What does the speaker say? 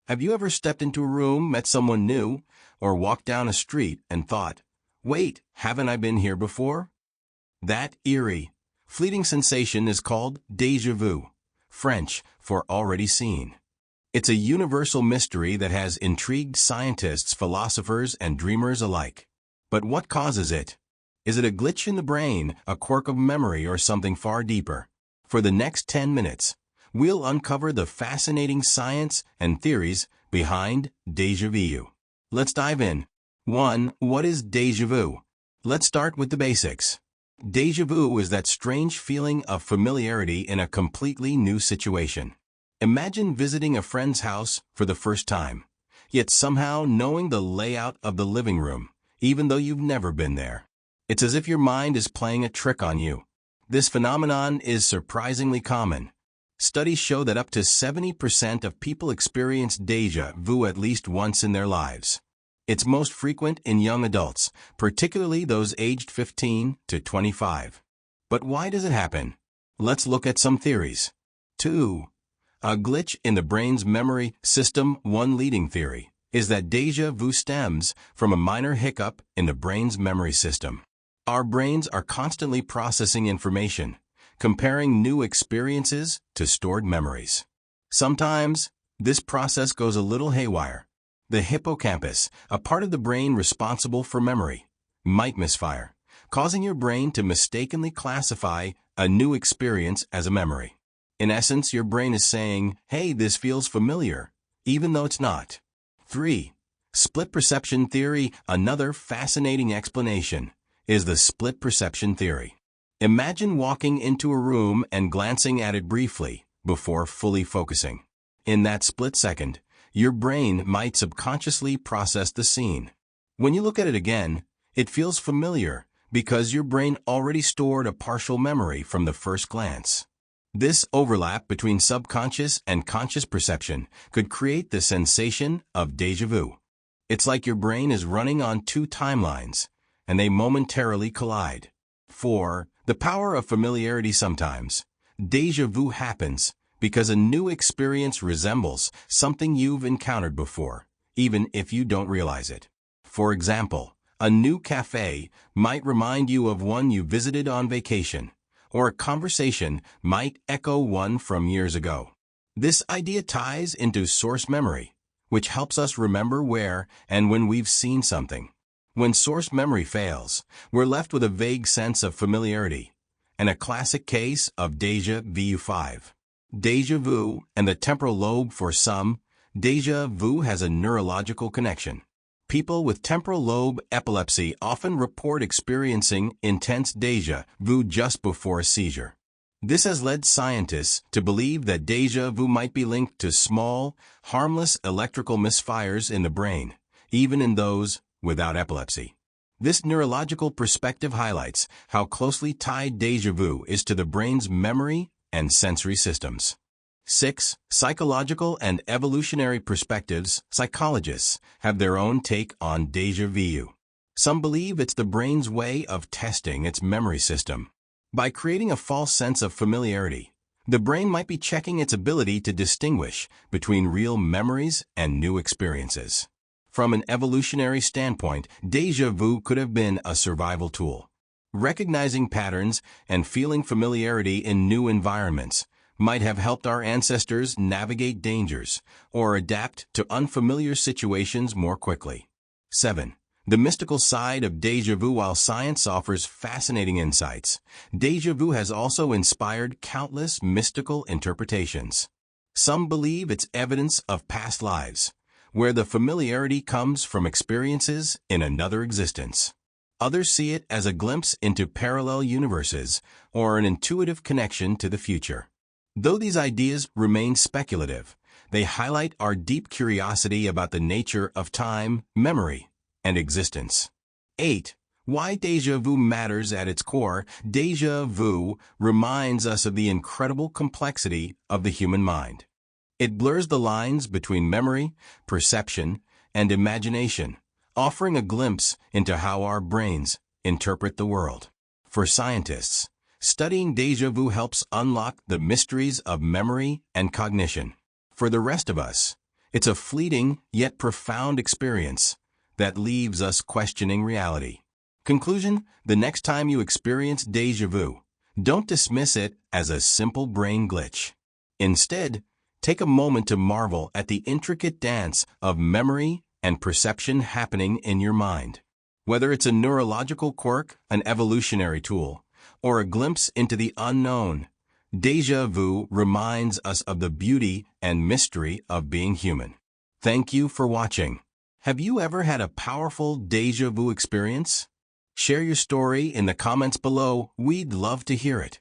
Have you ever stepped into a room, met someone new, or walked down a street and thought, wait, haven't I been here before? That eerie, fleeting sensation is called déjà vu, French for already seen. It's a universal mystery that has intrigued scientists, philosophers, and dreamers alike. But what causes it? Is it a glitch in the brain, a quirk of memory, or something far deeper? For the next 10 minutes, we'll uncover the fascinating science and theories behind déjà vu. Let's dive in. 1. What is déjà vu? Let's start with the basics. Déjà vu is that strange feeling of familiarity in a completely new situation. Imagine visiting a friend's house for the first time, yet somehow knowing the layout of the living room, even though you've never been there. It's as if your mind is playing a trick on you. This phenomenon is surprisingly common. Studies show that up to 70% of people experience déjà vu at least once in their lives. It's most frequent in young adults, particularly those aged 15 to 25. But why does it happen? Let's look at some theories. 2. A glitch in the brain's memory system. One leading theory is that déjà vu stems from a minor hiccup in the brain's memory system. Our brains are constantly processing information, comparing new experiences to stored memories. Sometimes, this process goes a little haywire. The hippocampus, a part of the brain responsible for memory, might misfire, causing your brain to mistakenly classify a new experience as a memory. In essence, your brain is saying, hey, this feels familiar, even though it's not. 3. Split perception theory. Another fascinating explanation is the split perception theory. Imagine walking into a room and glancing at it briefly before fully focusing. In that split second, your brain might subconsciously process the scene. When you look at it again, it feels familiar because your brain already stored a partial memory from the first glance. This overlap between subconscious and conscious perception could create the sensation of déjà vu. It's like your brain is running on two timelines, and they momentarily collide. 4. The power of familiarity. Sometimes, déjà vu happens because a new experience resembles something you've encountered before, even if you don't realize it. For example, a new cafe might remind you of one you visited on vacation, or a conversation might echo one from years ago. This idea ties into source memory, which helps us remember where and when we've seen something. When source memory fails, we're left with a vague sense of familiarity, and a classic case of déjà vu. 5. Déjà vu and the temporal lobe. For some, déjà vu has a neurological connection. People with temporal lobe epilepsy often report experiencing intense déjà vu just before a seizure. This has led scientists to believe that déjà vu might be linked to small, harmless electrical misfires in the brain, even in those without epilepsy. This neurological perspective highlights how closely tied déjà vu is to the brain's memory and sensory systems. 6. Psychological and evolutionary perspectives. Psychologists have their own take on déjà vu. Some believe it's the brain's way of testing its memory system. By creating a false sense of familiarity, the brain might be checking its ability to distinguish between real memories and new experiences. From an evolutionary standpoint, déjà vu could have been a survival tool. Recognizing patterns and feeling familiarity in new environments might have helped our ancestors navigate dangers or adapt to unfamiliar situations more quickly. 7. The mystical side of déjà vu. While science offers fascinating insights, déjà vu has also inspired countless mystical interpretations. Some believe it's evidence of past lives, where the familiarity comes from experiences in another existence. Others see it as a glimpse into parallel universes or an intuitive connection to the future. Though these ideas remain speculative, they highlight our deep curiosity about the nature of time, memory, and existence. 8. Why déjà vu matters. At its core, déjà vu reminds us of the incredible complexity of the human mind. It blurs the lines between memory, perception, and imagination, offering a glimpse into how our brains interpret the world. For scientists, studying déjà vu helps unlock the mysteries of memory and cognition. For the rest of us, It's a fleeting yet profound experience that leaves us questioning reality. Conclusion: the next time you experience déjà vu, don't dismiss it as a simple brain glitch. Instead, take a moment to marvel at the intricate dance of memory and perception happening in your mind. Whether it's a neurological quirk, an evolutionary tool, or a glimpse into the unknown, déjà vu reminds us of the beauty and mystery of being human. Thank you for watching. Have you ever had a powerful déjà vu experience? Share your story in the comments below. We'd love to hear it.